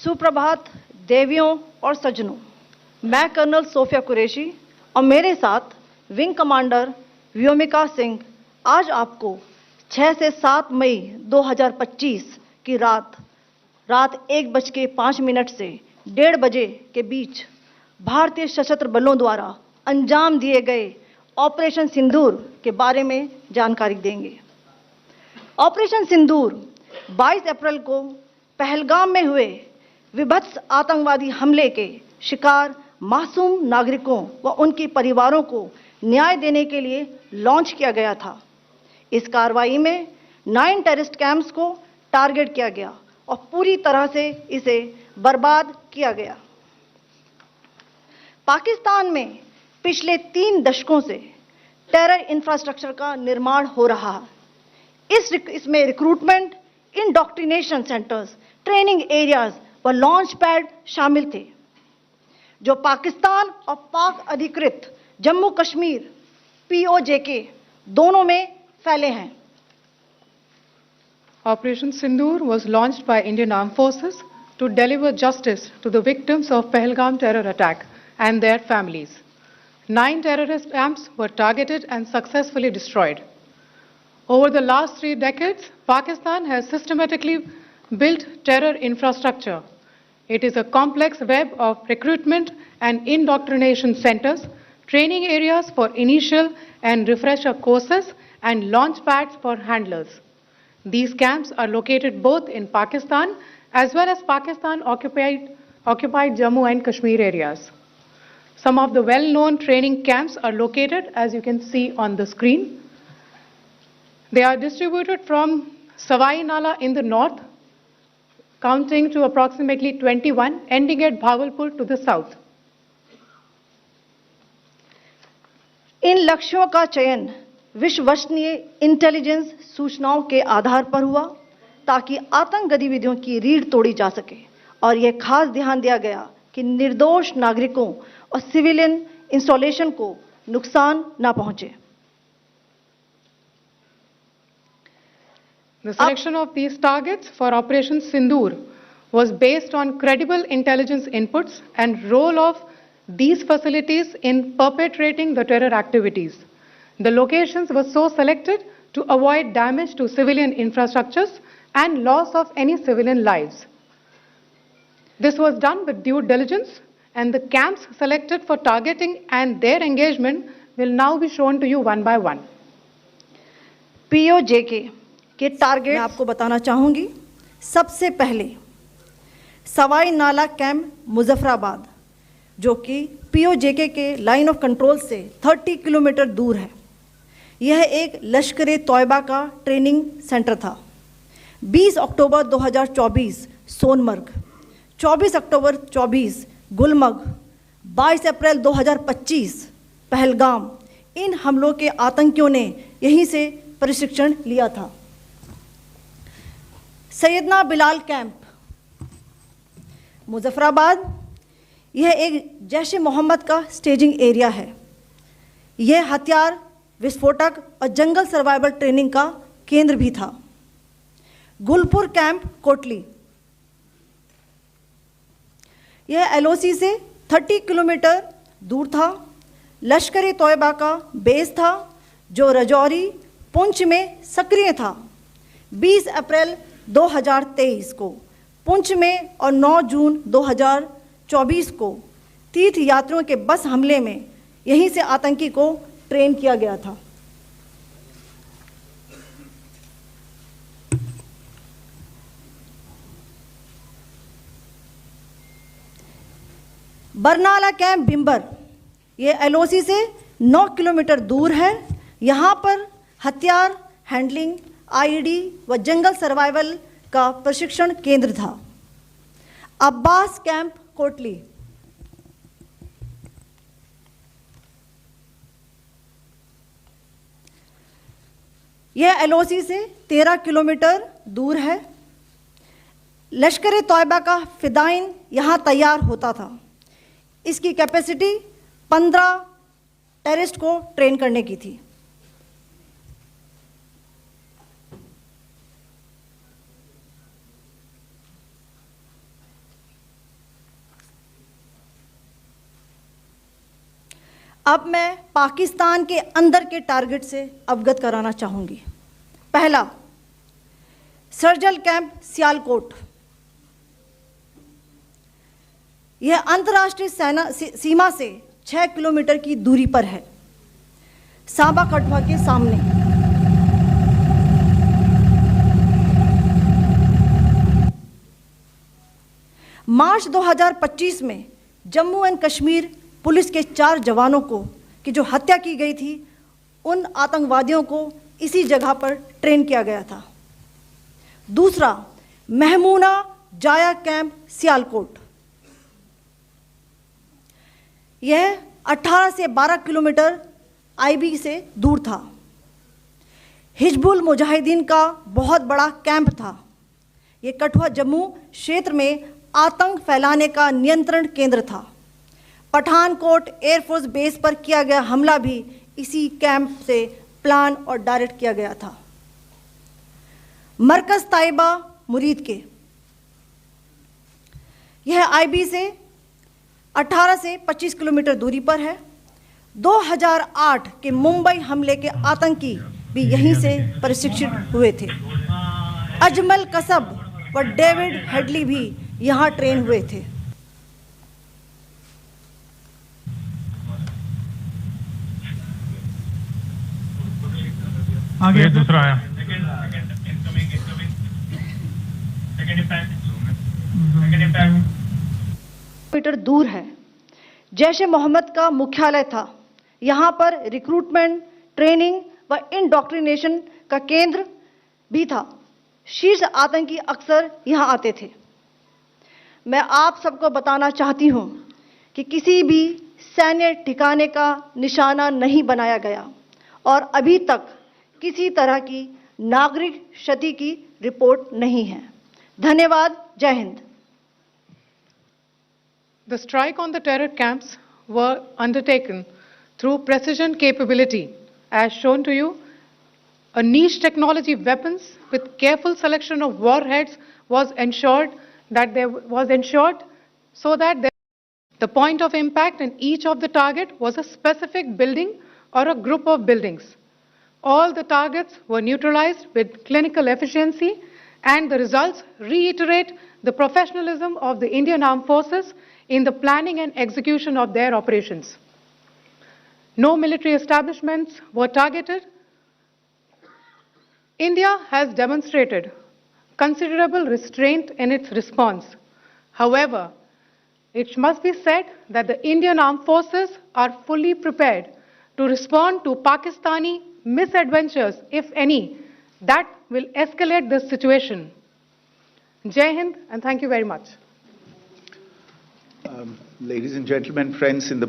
सुप्रभात देवियों और सज्जनों, मैं कर्नल सोफिया कुरैशी और मेरे साथ विंग कमांडर व्योमिका सिंह आज आपको 6 से 7 मई 2025 की रात 1:05 से 1:30 बजे के बीच भारतीय सशस्त्र बलों द्वारा अंजाम दिए गए ऑपरेशन सिंदूर के बारे में जानकारी देंगे। ऑपरेशन सिंदूर 22 अप्रैल को पहलगाम में हुए विभत्स आतंकवादी हमले के शिकार मासूम नागरिकों व उनके परिवारों को न्याय देने के लिए लॉन्च किया गया था। इस कार्रवाई में 9 टेररिस्ट कैंप्स को टारगेट किया गया और पूरी तरह से इसे बर्बाद किया गया। पाकिस्तान में पिछले 3 दशकों से टेरर इंफ्रास्ट्रक्चर का निर्माण हो रहा है। इसमें recruitment, indoctrination centres, training areas व लॉन्च पैड शामिल थे, जो पाकिस्तान और पाक अधिकृत जम्मू कश्मीर POJK दोनों में फैले हैं। Operation Sindoor was launched by Indian Armed Forces to deliver justice to the victims of Pahalgam terror attack and their families. 9 terrorist camps were targeted and successfully destroyed. Over the last 3 decades, Pakistan has systematically built terror infrastructure. It is a complex web of recruitment and indoctrination centers, training areas for initial and refresher courses, and launch pads for handlers. These camps are located both in Pakistan as well as Pakistan-occupied Jammu and Kashmir areas. Some of the well-known training camps are located, as you can see on the screen. They are distributed from Savai Nala in the north, counting to approximately 21, ending at Bhagalpur to the south. इन लक्ष्यों का चयन विश्वसनीय intelligence सूचनाओं के आधार पर हुआ ताकि आतंक गतिविधियों की रीढ़ तोड़ी जा सके, और यह खास ध्यान दिया गया कि निर्दोष नागरिकों और सिविलियन इंस्टॉलेशन को नुकसान न पहुंचे। The selection of these targets for Operation Sindoor was based on credible intelligence inputs and role of these facilities in perpetrating the terror activities. The locations were so selected to avoid damage to civilian infrastructures and loss of any civilian lives. This was done with due diligence, and the camps selected for targeting and their engagement will now be shown to you one by one. POJK के target मैं आपको बताना चाहूंगी। सबसे पहले सवाई नाला camp Muzaffarabad, जो कि POJK के लाइन ऑफ कंट्रोल से 30 किलोमीटर दूर है। यह एक लश्कर तौयबा का ट्रेनिंग सेंटर था। 20 अक्टूबर 2024 सोनमर्ग, 24 अक्टूबर 24 गुलमर्ग, 22 अप्रैल 2025 पहलगाम, इन हमलों के आतंकियों ने यहीं से प्रशिक्षण लिया था। सैयदना बिलाल कैंप मुजफ्फराबाद, यह एक जैश ए मोहम्मद का स्टेजिंग एरिया है। यह हथियार, विस्फोटक और जंगल सर्वाइवल ट्रेनिंग का केंद्र भी था। गुलपुर कैंप कोटली, यह LOC से 30 किलोमीटर दूर था। लश्कर तौयबा का बेस था, जो रजौरी, पुंछ में सक्रिय था। 20 अप्रैल 2023 को पुंछ में और 9 जून 2024 को तीर्थ यात्रियों के बस हमले में यहीं से आतंकी को ट्रेन किया गया था। बरनाला कैंप बिम्बर, ये LOC से 9 किलोमीटर दूर है। यहाँ पर हथियार, हैंडलिंग, IED व जंगल सर्वाइवल का प्रशिक्षण केंद्र था। अब्बास कैंप कोटली, यह LOC से 13 किलोमीटर दूर है। लश्कर तौयबा का फिदाइन यहाँ तैयार होता था। इसकी कैपेसिटी 15 टेररिस्ट को ट्रेन करने की थी। अब मैं पाकिस्तान के अंदर के टारगेट से अवगत कराना चाहूंगी। पहला, सर्जिकल कैंप सियालकोट। यह अंतर्राष्ट्रीय सीमा से 6 किलोमीटर की दूरी पर है, सांबा कठुआ के सामने। मार्च 2025 में जम्मू एंड कश्मीर पुलिस के 4 जवानों की जो हत्या की गई थी, उन आतंकवादियों को इसी जगह पर ट्रेन किया गया था। दूसरा, महमूना जाया कैंप सियालकोट। यह 18 से 12 किलोमीटर आईबी से दूर था। हिजबुल मुजाहिदीन का बहुत बड़ा कैंप था। यह कठुआ जम्मू क्षेत्र में आतंक फैलाने का नियंत्रण केंद्र था। पठानकोट एयरफोर्स बेस पर किया गया हमला भी इसी कैंप से प्लान और डायरेक्ट किया गया था। मरकज ताइबा मुरीद के, यह आईबी से 18 से 25 किलोमीटर दूरी पर है। 2008 के मुंबई हमले के आतंकी भी यहीं से प्रशिक्षित हुए थे। अजमल कसब व डेविड हेडली भी यहां ट्रेन हुए थे। आगे दूसरा आया। किलोमीटर दूर है। जैश ए मोहम्मद का मुख्यालय था। यहाँ पर रिक्रूटमेंट, ट्रेनिंग व इंडोक्ट्रिनेशन का केंद्र भी था। शीर्ष आतंकी अक्सर यहाँ आते थे। मैं आप सबको बताना चाहती हूँ कि किसी भी सैन्य ठिकाने का निशाना नहीं बनाया गया और अभी तक किसी तरह की नागरिक क्षति की रिपोर्ट नहीं है। धन्यवाद। जय Hind. The strike on the terror camps were undertaken through precision capability, as shown to you. A niche technology weapons with careful selection of warheads was ensured so that the point of impact in each of the target was a specific building or a group of buildings. All the targets were neutralized with clinical efficiency, and the results reiterate the professionalism of the Indian Armed Forces in the planning and execution of their operations. No military establishments were targeted. India has demonstrated considerable restraint in its response. However, it must be said that the Indian Armed Forces are fully prepared to respond to Pakistani misadventures, if any, that will escalate this situation. Jai Hind, and thank you very much. Ladies and gentlemen, friends in the